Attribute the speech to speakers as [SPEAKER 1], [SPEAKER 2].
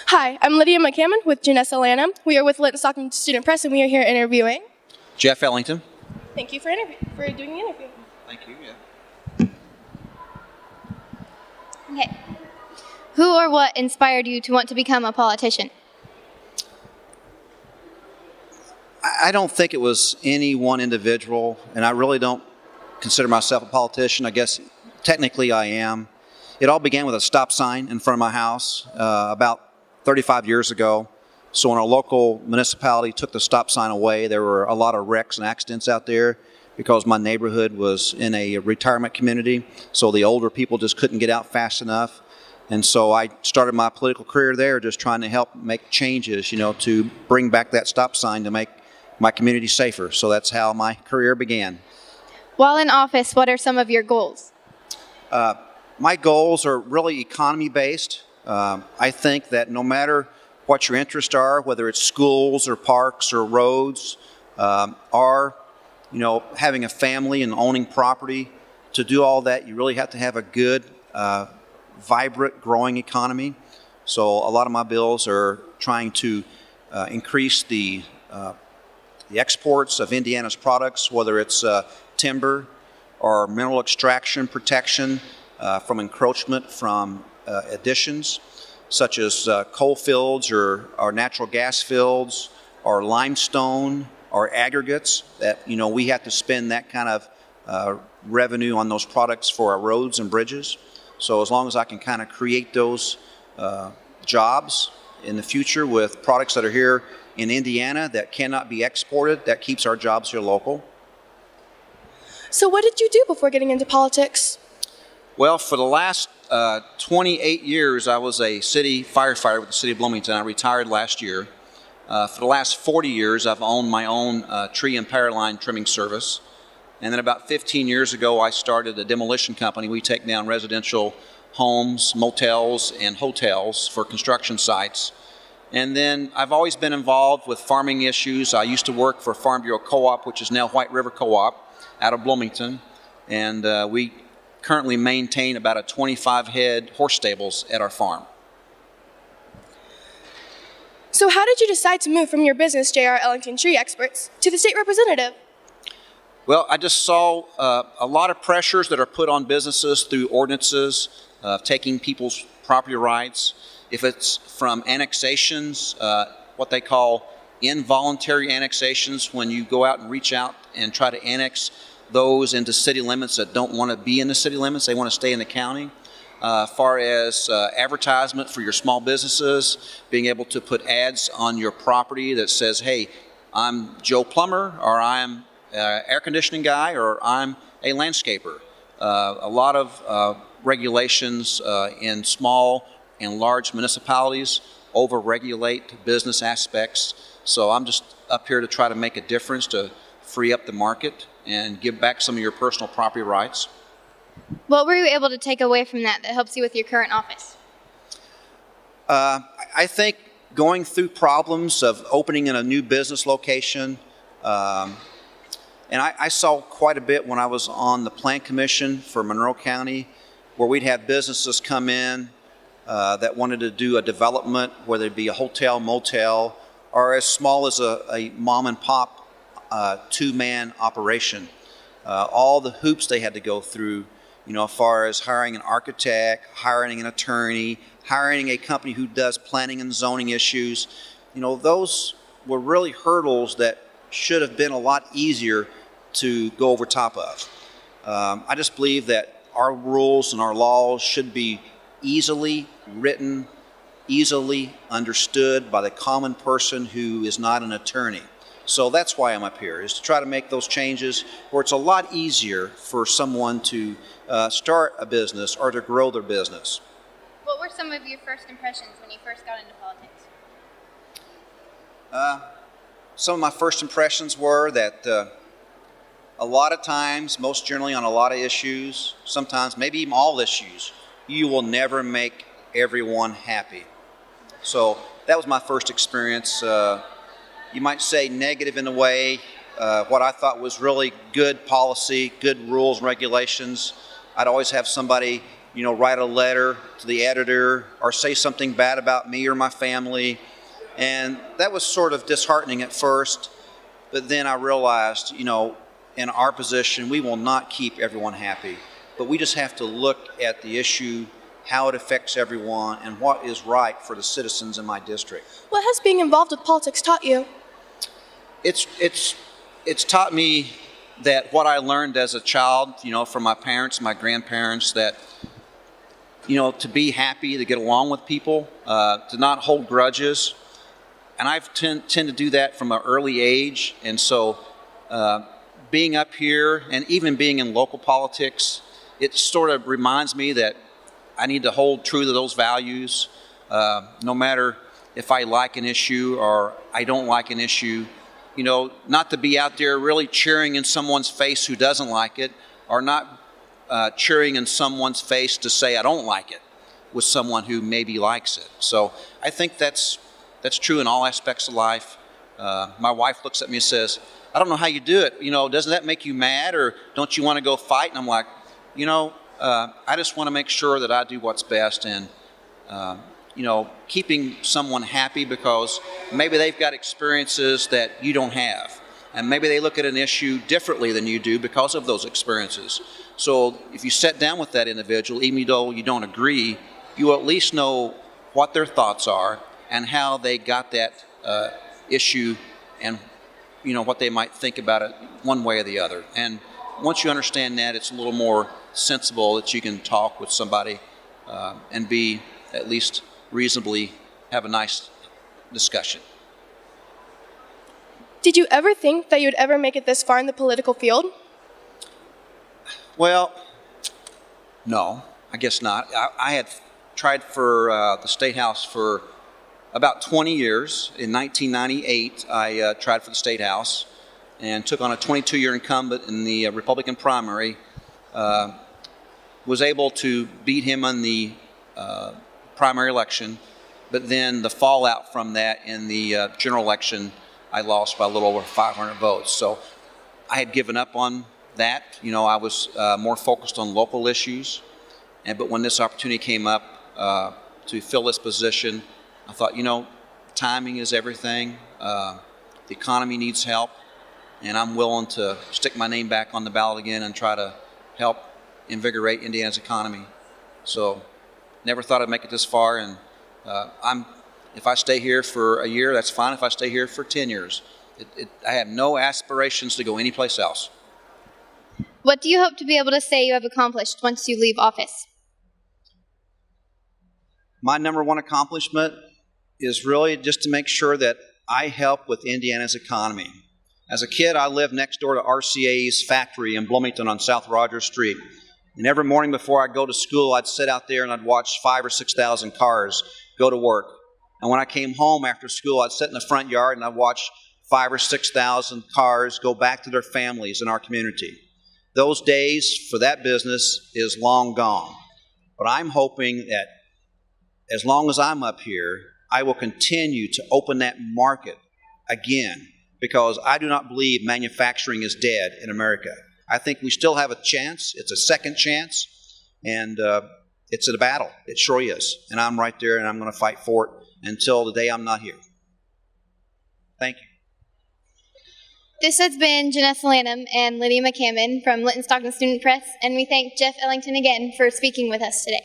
[SPEAKER 1] Hi, I'm Lydia McCammon with Janessa Lanham. We are with Linton-Stockton Student Press, and we are here interviewing
[SPEAKER 2] Jeff Ellington.
[SPEAKER 1] Thank you for doing the interview.
[SPEAKER 2] Thank you. Yeah.
[SPEAKER 3] Okay. Who or what inspired you to want to become a politician?
[SPEAKER 2] I don't think it was any one individual, and I really don't consider myself a politician. I guess technically I am. It all began with a stop sign in front of my house about 35 years ago. So when our local municipality took the stop sign away, there were a lot of wrecks and accidents out there because my neighborhood was in a retirement community, so the older people just couldn't get out fast enough. And so I started my political career there, just trying to help make changes, to bring back that stop sign to make my community safer. So that's how my career began.
[SPEAKER 3] While in office, what are some of your goals?
[SPEAKER 2] My goals are really economy-based. I think that no matter what your interests are, whether it's schools or parks or roads, or having a family and owning property, to do all that, you really have to have a good, vibrant, growing economy. So a lot of my bills are trying to increase the exports of Indiana's products, whether it's timber or mineral extraction protection from encroachment from additions, such as coal fields or natural gas fields or limestone or aggregates that, we have to spend that kind of revenue on those products for our roads and bridges. So as long as I can kind of create those jobs in the future with products that are here in Indiana that cannot be exported, that keeps our jobs here local.
[SPEAKER 1] So what did you do before getting into politics?
[SPEAKER 2] Well, for the last 28 years, I was a city firefighter with the city of Bloomington. I retired last year. For the last 40 years, I've owned my own tree and power line trimming service. And then about 15 years ago, I started a demolition company. We take down residential homes, motels, and hotels for construction sites. And then I've always been involved with farming issues. I used to work for Farm Bureau Co-op, which is now White River Co-op, out of Bloomington. And we currently maintain about a 25-head horse stables at our farm.
[SPEAKER 1] So how did you decide to move from your business, J.R. Ellington Tree Experts, to the state representative?
[SPEAKER 2] Well, I just saw a lot of pressures that are put on businesses through ordinances, taking people's property rights. If it's from annexations, what they call involuntary annexations, when you go out and reach out and try to annex those into city limits that don't want to be in the city limits, they want to stay in the county. Far as advertisement for your small businesses, being able to put ads on your property that says, hey, I'm Joe Plumber, or I'm air conditioning guy, or I'm a landscaper. A lot of regulations in small and large municipalities over-regulate business aspects. So I'm just up here to try to make a difference, to free up the market and give back some of your personal property rights.
[SPEAKER 3] What were you able to take away from that helps you with your current office?
[SPEAKER 2] I think going through problems of opening in a new business location, and I saw quite a bit when I was on the Plan Commission for Monroe County, where we'd have businesses come in that wanted to do a development, whether it be a hotel, motel, or as small as a mom and pop two-man operation. All the hoops they had to go through, as far as hiring an architect, hiring an attorney, hiring a company who does planning and zoning issues. Those were really hurdles that should have been a lot easier to go over top of. I just believe that our rules and our laws should be easily written, easily understood by the common person who is not an attorney. So that's why I'm up here, is to try to make those changes where it's a lot easier for someone to start a business or to grow their business.
[SPEAKER 3] What were some of your first impressions when you first got into politics?
[SPEAKER 2] Some of my first impressions were that a lot of times, most generally on a lot of issues, sometimes maybe even all issues, you will never make everyone happy. So that was my first experience. You might say negative in a way. What I thought was really good policy, good rules and regulations. I'd always have somebody write a letter to the editor or say something bad about me or my family. And that was sort of disheartening at first, but then I realized, in our position, we will not keep everyone happy, but we just have to look at the issue, how it affects everyone, and what is right for the citizens in my district.
[SPEAKER 1] What has being involved with politics taught you?
[SPEAKER 2] It's taught me that what I learned as a child, from my parents, my grandparents, that, to be happy, to get along with people, to not hold grudges. And I've tend to do that from an early age. And so being up here and even being in local politics, it sort of reminds me that I need to hold true to those values, no matter if I like an issue or I don't like an issue. Not to be out there really cheering in someone's face who doesn't like it, or not cheering in someone's face to say I don't like it with someone who maybe likes it. So I think that's true in all aspects of life. My wife looks at me and says, I don't know how you do it. Doesn't that make you mad, or don't you want to go fight? And I'm like, I just want to make sure that I do what's best, and keeping someone happy because maybe they've got experiences that you don't have, and maybe they look at an issue differently than you do because of those experiences. So if you sit down with that individual, even though you don't agree, you will at least know what their thoughts are and how they got that issue, and what they might think about it one way or the other. And once you understand that, it's a little more sensible that you can talk with somebody and be at least reasonably have a nice discussion.
[SPEAKER 1] Did you ever think that you would ever make it this far in the political field?
[SPEAKER 2] Well, no, I guess not. I had tried for the State House for about 20 years. In 1998, I tried for the State House and took on a 22-year incumbent in the Republican primary. Was able to beat him in the primary election, but then the fallout from that in the general election, I lost by a little over 500 votes. So I had given up on that. I was more focused on local issues. But when this opportunity came up to fill this position, I thought, timing is everything. The economy needs help, and I'm willing to stick my name back on the ballot again and try to help invigorate Indiana's economy. So never thought I'd make it this far, and if I stay here for a year, that's fine. If I stay here for 10 years, I have no aspirations to go anyplace else.
[SPEAKER 3] What do you hope to be able to say you have accomplished once you leave office?
[SPEAKER 2] My number one accomplishment is really just to make sure that I help with Indiana's economy. As a kid, I lived next door to RCA's factory in Bloomington on South Rogers Street. And every morning before I'd go to school, I'd sit out there and I'd watch 5,000 or 6,000 cars go to work. And when I came home after school, I'd sit in the front yard and I'd watch 5,000 or 6,000 cars go back to their families in our community. Those days for that business is long gone. But I'm hoping that as long as I'm up here, I will continue to open that market again, because I do not believe manufacturing is dead in America. I think we still have a chance. It's a second chance, and it's a battle. It sure is. And I'm right there, and I'm going to fight for it until the day I'm not here. Thank you.
[SPEAKER 3] This has been Janessa Lanham and Lydia McCammon from Linton-Stockton Student Press, and we thank Jeff Ellington again for speaking with us today.